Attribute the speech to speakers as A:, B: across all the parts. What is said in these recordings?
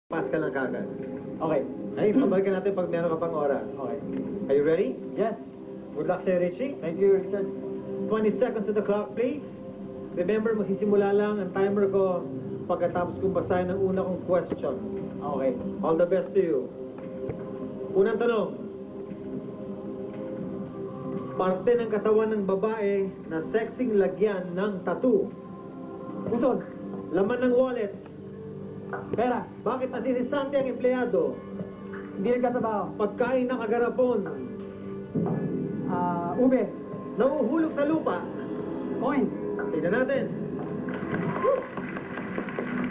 A: Pass ka lang kagad.
B: Okay.
A: Ay, pabalikan natin pag meron ka pang oras.
B: Okay.
A: Are you ready?
B: Yes.
A: Good luck sa'yo, Richie.
B: Thank you, Richard.
A: 20 seconds to the clock, please. Remember, magsisimula lang ang timer ko pagkatapos kong basahin ang una kong question.
B: Okay.
A: All the best to you. Unang tanong. Parte ng katawan ng babae na sexing lagyan ng tattoo.
B: Pusod.
A: Laman ng wallet.
B: Pera.
A: Bakit asinisante ang empleyado?
B: Hindi nagtatrabaho.
A: Pagkain ng agarapon.
B: Ube.
A: Nauhulog sa lupa.
B: Coin.
A: Tignan natin.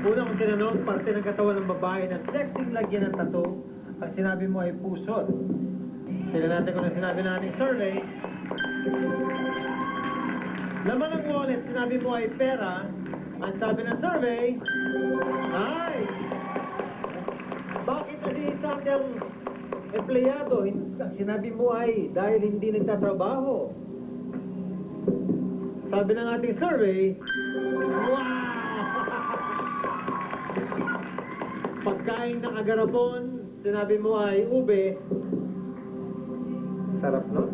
A: Una kong tinanong, parte ng katawan ng babae na sexing lagyan ng tattoo, ang sinabi mo ay pusod. Tignan natin kung ano sinabi nating survey. Laman ng wallet, sinabi mo ay pera. Ang sabi ng survey, ay! Bakit nasinisang ang empleyado? Ang sinabi mo ay dahil hindi nagtatrabaho. Sabi ng ating survey, wow! Pagkain ng agarapon, sinabi mo ay ube. Sarap, no?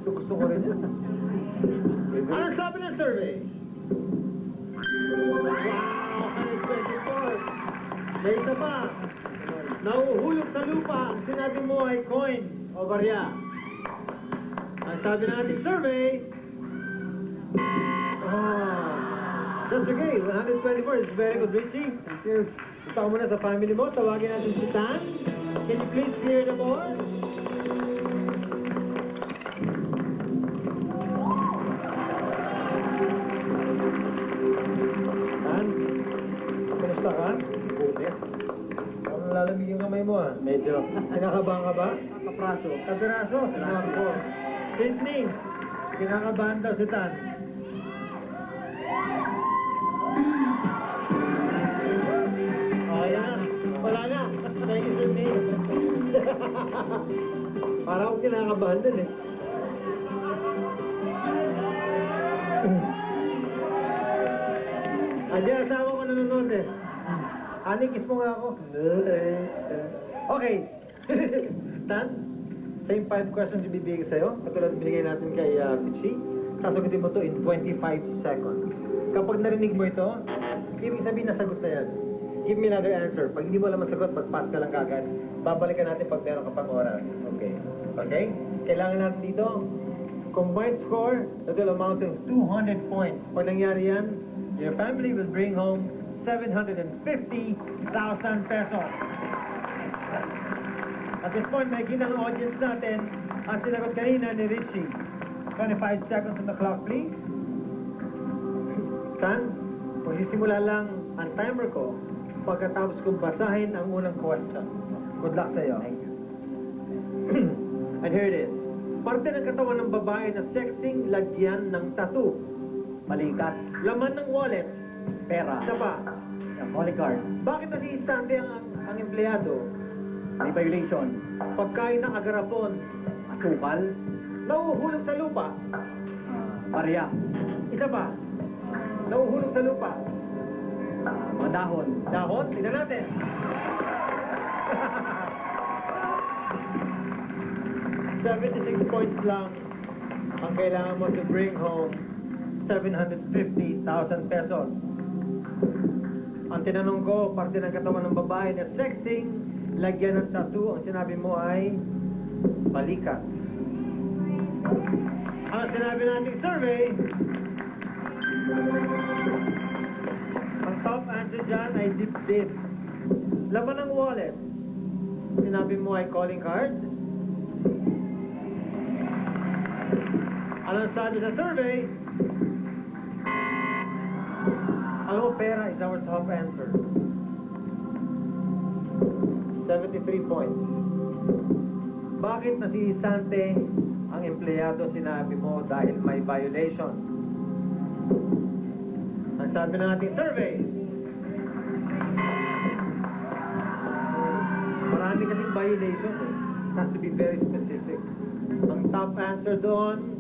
A: Gusto ko rin yan. Ano sabi ng survey? Wow! 124! May isa pa. Nauhulog sa lupa, ang sinabi mo ay coin o barya. Ang sabi ng ating survey, that's okay. 124 is very good, Richie. Thank you. Punta ka muna sa family mo. Tawagin natin si Tan. Can you please clear the board? Tan, kumusta ka? Buti. Ano lalamig yung kamay mo, ah?
B: Medyo.
A: Kinakabahan ka ba?
B: Kapraso.
A: Kapiraso? Nako. Sydney, kinakabahan daw si Tan. Wala na. Thank you, Sydney. Para akong kinakabahan din eh. Andiyan, asawa ko nanonood eh. Aning, kiss mo nga ako. Okay. Tan, same 5 questions yung bibigay ko sa'yo. Katulad binigay natin kay Pichi. Sasagutin mo to in 25 seconds. Kapag narinig mo ito, ibig sabihin nasagot na yan. Give me another answer. Pag hindi mo alam ang sagot, mag-pass ka lang kagad. Babalikan natin pag meron ka pang oras. Okay? Okay? Kailangan natin dito, combined score that will amount to 200 points. Pag nangyari yan, your family will bring home 750,000 pesos. At this point, makikita ng audience natin ang sinagot kanina ni Richie. 25 seconds on the clock, please. Tan, magsisimula lang ang timer ko pagkatapos kong basahin ang unang question. Good luck sa'yo.
B: Thank you.
A: And here it is. Parte ng katawan ng babae na sexing lagyan ng tattoo.
B: Balikat.
A: Laman ng wallet.
B: Pera.
A: Isa pa.
B: Holy card.
A: Bakit nasiistante ang empleyado?
B: May violation.
A: Pagkain ng agarapon.
B: Asukal.
A: Nauhulog sa lupa.
B: Barya.
A: Isa pa. Nauhulog sa lupa.
B: Mga dahon.
A: Dahon? Tignan natin. $76 points lang ang kailangan mo to bring home 750,000 pesos. Ang tinanong ko, parte ng katawan ng babae na sexing, lagyan ng tattoo, ang sinabi mo ay balikat. Ang sinabi nating survey, ang top answer dyan ay dip-dip. Laman ng wallet, sinabi mo ay calling card. Ang sabi sa survey, alam mo, pera is our top answer. 73 points. Bakit nasisante ang empleyado, sinabi mo, dahil may violation? Ang sabi ng ating survey, marami kasing violation eh. Has to be very specific. Ang top answer doon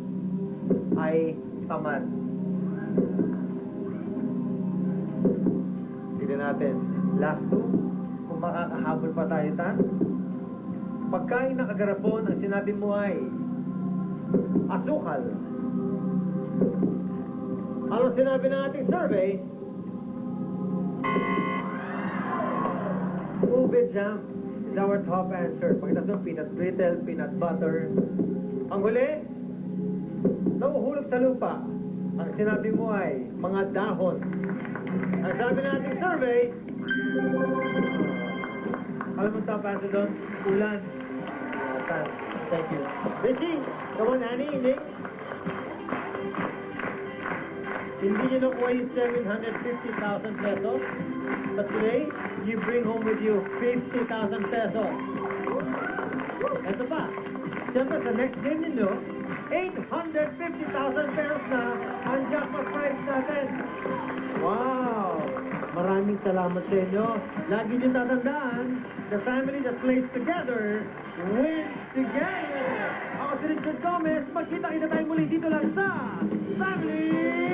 A: ay tamad. Tignan natin. Last two, kung makakahabol pa tayo, Tan? Pagkain ng agarapon, ang sinabi mo ay asukal. Ano sinabi ng ating survey? Ube jam is our top answer. Pagkatapos ng peanut brittle, peanut butter. Ang huli, nauhulog sa lupa. Ang sinabi mo ay mga dahon. Ang sabi ng ating survey, alam mo top answer doon? Ulan. Thank you. Richie, come on, Annie, hindi? Hindi nyo nakuha yung 750,000 pesos. But today, you bring home with you 50,000 pesos. Ito pa. Siyempre, sa next game ninyo, 850,000 pesos na ang jackpot prize natin. Wow! Maraming salamat sa inyo. Lagi niyo tatandaan, the family that plays together wins together. Ako si Richard Gomez. Magkita-kita tayo muli dito lang sa Family